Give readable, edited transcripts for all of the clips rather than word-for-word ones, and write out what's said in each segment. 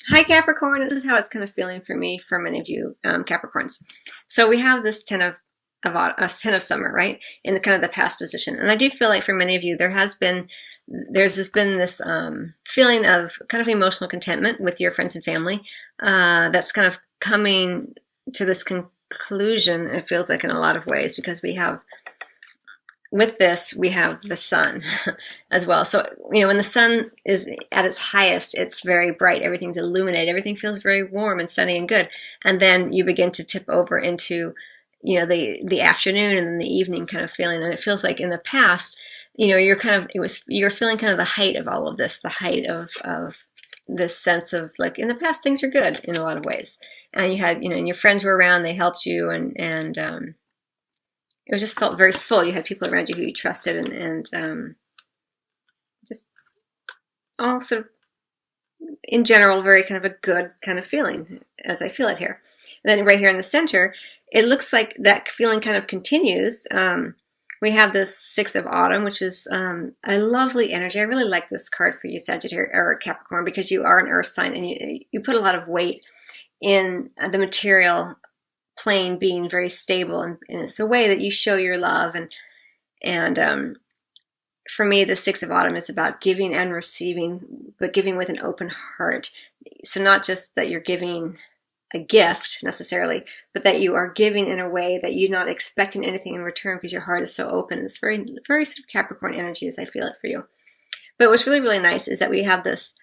Hi Capricorn, this is how it's kind of feeling for me, for many of you Capricorns. So we have this ten of summer, right, in the kind of the past position, and I do feel like for many of you there's been this feeling of kind of emotional contentment with your friends and family that's kind of coming to this conclusion. It feels like in a lot of ways because with this, we have the sun as well. So, when the sun is at its highest, it's very bright. Everything's illuminated. Everything feels very warm and sunny and good. And then you begin to tip over into, the afternoon and then the evening kind of feeling. And it feels like in the past, you're feeling kind of the height of all of this, the height of this sense of like in the past, things are good in a lot of ways. And you had, and your friends were around, they helped you and it was just felt very full. You had people around you who you trusted and just all sort of, in general, very kind of a good kind of feeling as I feel it here. And then right here in the center, it looks like that feeling kind of continues. We have this Six of Autumn, which is a lovely energy. I really like this card for you, Sagittarius or Capricorn, because you are an earth sign and you put a lot of weight in the material plane being very stable, and it's a way that you show your love. And for me, the Six of Autumn is about giving and receiving, but giving with an open heart. So not just that you're giving a gift necessarily, but that you are giving in a way that you're not expecting anything in return because your heart is so open. It's very, very sort of Capricorn energy as I feel it for you. But what's really, really nice is that we have this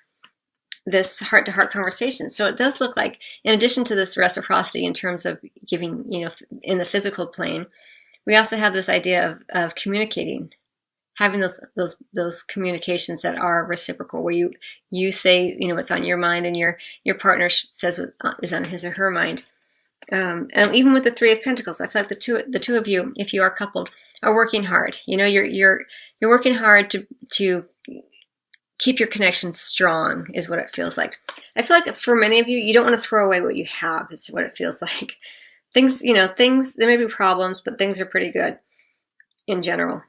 heart-to-heart conversation. So it does look like, in addition to this reciprocity in terms of giving, in the physical plane, we also have this idea of communicating, having those communications that are reciprocal, where you say, what's on your mind, and your partner says what is on his or her mind. And even with the Three of Pentacles, I feel like the two of you, if you are coupled, are working hard. You're working hard to keep your connection strong is what it feels like. I feel like for many of you, you don't want to throw away what you have is what it feels like. Things, there may be problems, but things are pretty good in general.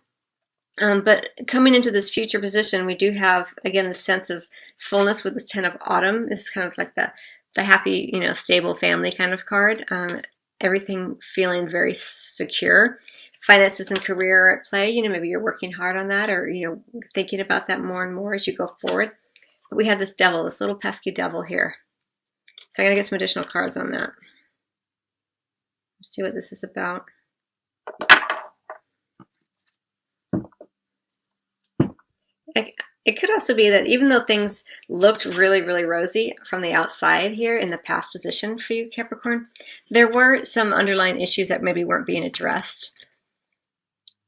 But coming into this future position, we do have, again, the sense of fullness with the Ten of Autumn. This is kind of like the happy, stable family kind of card. Everything feeling very secure. Finances and career are at play. Maybe you're working hard on that, or thinking about that more and more as you go forward. But we have this devil, this little pesky devil here. So I'm gonna get some additional cards on that. Let's see what this is about. It could also be that even though things looked really, really rosy from the outside here in the past position for you, Capricorn, there were some underlying issues that maybe weren't being addressed.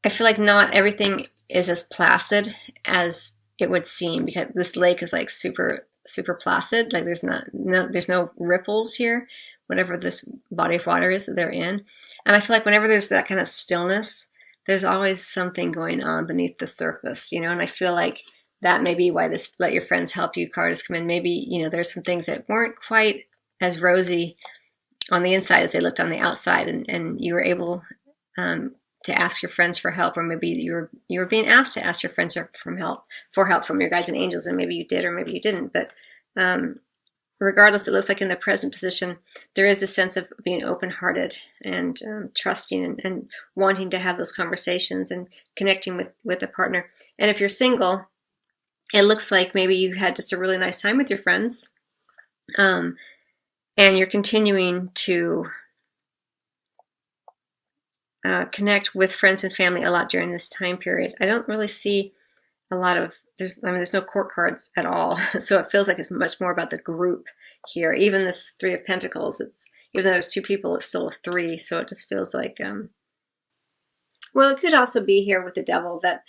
I feel like not everything is as placid as it would seem, because this lake is like super, super placid. Like there's no ripples here, whatever this body of water is that they're in. And I feel like whenever there's that kind of stillness, there's always something going on beneath the surface, and I feel like that may be why this Let Your Friends Help You card has come in. Maybe, there's some things that weren't quite as rosy on the inside as they looked on the outside, and you were able to ask your friends for help, or maybe you were being asked to ask your friends for help from your guides and angels, and maybe you did or maybe you didn't. But regardless, it looks like in the present position there is a sense of being open-hearted and trusting and wanting to have those conversations and connecting with a partner. And if you're single, it looks like maybe you had just a really nice time with your friends, and you're continuing to connect with friends and family a lot during this time period. I don't really see a lot of, there's no court cards at all. So it feels like it's much more about the group here. Even this Three of Pentacles, even though there's two people, it's still a three. So it just feels like, well, it could also be here with the devil that,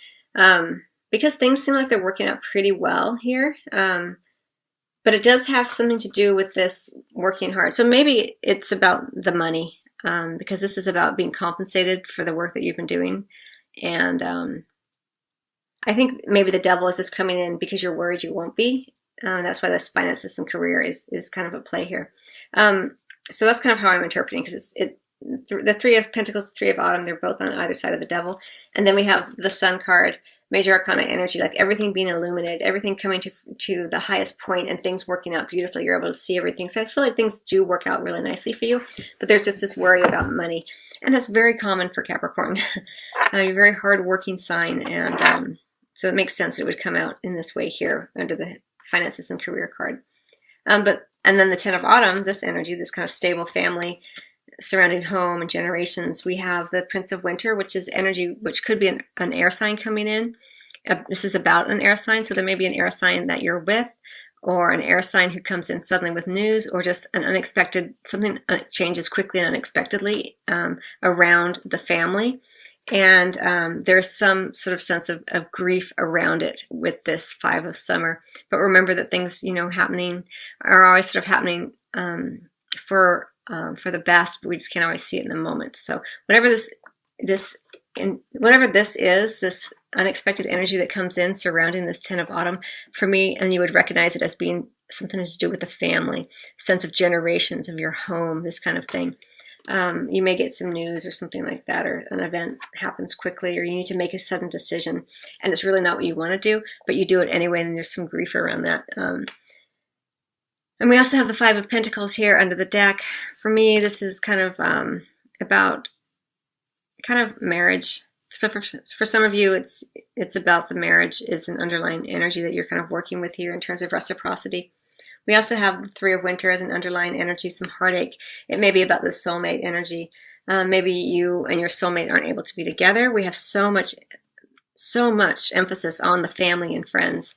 because things seem like they're working out pretty well here, but it does have something to do with this working hard. So maybe it's about the money, because this is about being compensated for the work that you've been doing. And I think maybe the devil is just coming in because you're worried you won't be. That's why this finances and career is kind of a play here. So that's kind of how I'm interpreting, because the Three of Pentacles, the Three of Autumn, they're both on either side of the devil. And then we have the Sun card major arcana energy, like everything being illuminated, everything coming to the highest point and things working out beautifully. You're able to see everything. So I feel like things do work out really nicely for you, but there's just this worry about money. And that's very common for Capricorn. You're a very hard-working sign, and so it makes sense it would come out in this way here under the finances and career card. And then the 10 of Autumn, this energy, this kind of stable family, surrounding home and generations, we have the Prince of Winter, which is energy which could be an air sign coming in. This is about an air sign, so there may be an air sign that you're with, or an air sign who comes in suddenly with news, or just an unexpected, something changes quickly and unexpectedly around the family. And there's some sort of sense of grief around it with this 5 of Summer. But remember that things, happening are always sort of happening for the best, but we just can't always see it in the moment. So whatever this unexpected energy that comes in surrounding this 10 of Autumn, for me, and you would recognize it as being something to do with the family, sense of generations of your home, this kind of thing. You may get some news or something like that, or an event happens quickly, or you need to make a sudden decision, and it's really not what you want to do, but you do it anyway, and there's some grief around that. And we also have the 5 of Pentacles here under the deck. For me, this is kind of about kind of marriage. So for some of you, it's about the marriage is an underlying energy that you're kind of working with here in terms of reciprocity. We also have the 3 of Winter as an underlying energy, some heartache. It may be about the soulmate energy. Maybe you and your soulmate aren't able to be together. We have so much emphasis on the family and friends.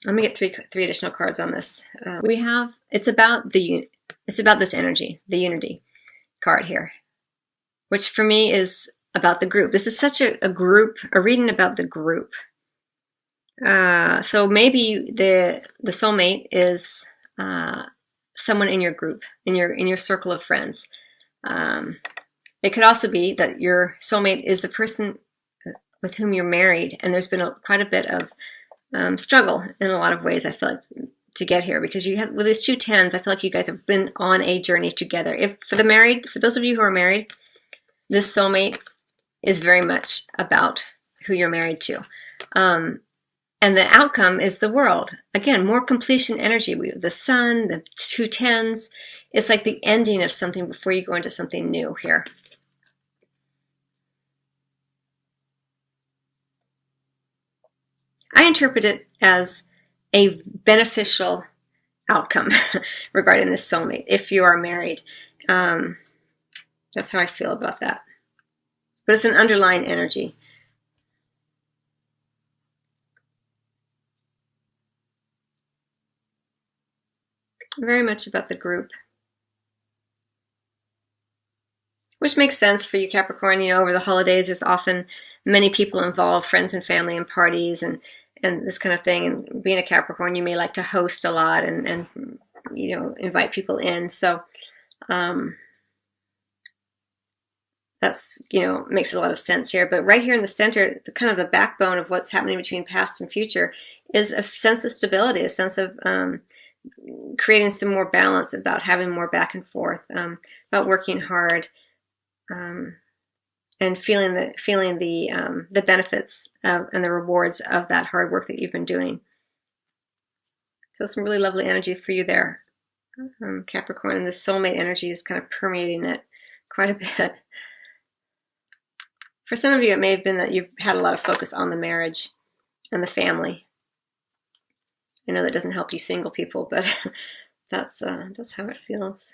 Let me get three additional cards on this. It's about this energy, the unity card here, which for me is about the group. This is such a reading about the group. So maybe the soulmate is someone in your group, in your circle of friends. It could also be that your soulmate is the person with whom you're married, and there's been quite a bit of struggle in a lot of ways, I feel like, to get here, because you have, with these 2 10s, I feel like you guys have been on a journey together. For those of you who are married, this soulmate is very much about who you're married to. And the outcome is the world. Again, more completion energy. The sun, the 2 10s. It's like the ending of something before you go into something new here. I interpret it as a beneficial outcome regarding this soulmate, if you are married. That's how I feel about that. But it's an underlying energy. Very much about the group. Which makes sense for you, Capricorn. Over the holidays, there's often many people involved, friends and family and parties and this kind of thing. And being a Capricorn, you may like to host a lot and invite people in. So that's, makes a lot of sense here. But right here in the center, kind of the backbone of what's happening between past and future is a sense of stability, a sense of creating some more balance, about having more back and forth, about working hard, and feeling the benefits and the rewards of that hard work that you've been doing. So some really lovely energy for you there, Capricorn, and the soulmate energy is kind of permeating it quite a bit. For some of you, it may have been that you've had a lot of focus on the marriage and the family. I know that doesn't help you single people, but that's how it feels.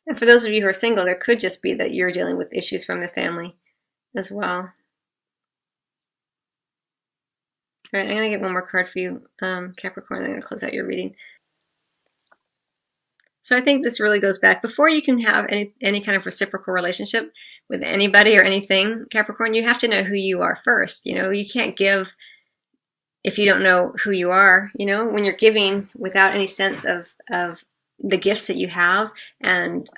And for those of you who are single, there could just be that you're dealing with issues from the family as well. All right, I'm going to get one more card for you, Capricorn. I'm going to close out your reading. So I think this really goes back. Before you can have any kind of reciprocal relationship with anybody or anything, Capricorn, you have to know who you are first. You can't give if you don't know who you are. When you're giving without any sense of the gifts that you have and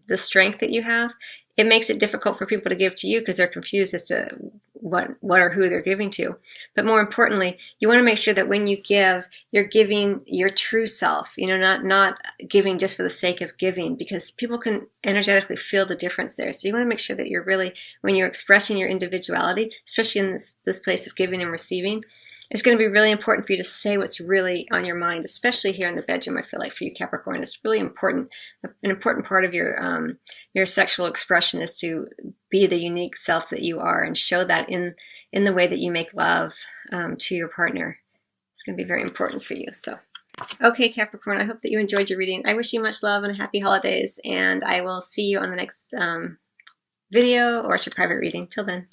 the strength that you have, it makes it difficult for people to give to you because they're confused as to what or who they're giving to. But more importantly, you want to make sure that when you give, you're giving your true self, not giving just for the sake of giving, because people can energetically feel the difference there. So you want to make sure that you're really, when you're expressing your individuality, especially in this place of giving and receiving, it's going to be really important for you to say what's really on your mind, especially here in the bedroom. I feel like for you, Capricorn, it's really important. An important part of your sexual expression is to be the unique self that you are and show that in the way that you make love to your partner. It's going to be very important for you. So, okay, Capricorn, I hope that you enjoyed your reading. I wish you much love and happy holidays, and I will see you on the next video, or it's your private reading. Till then.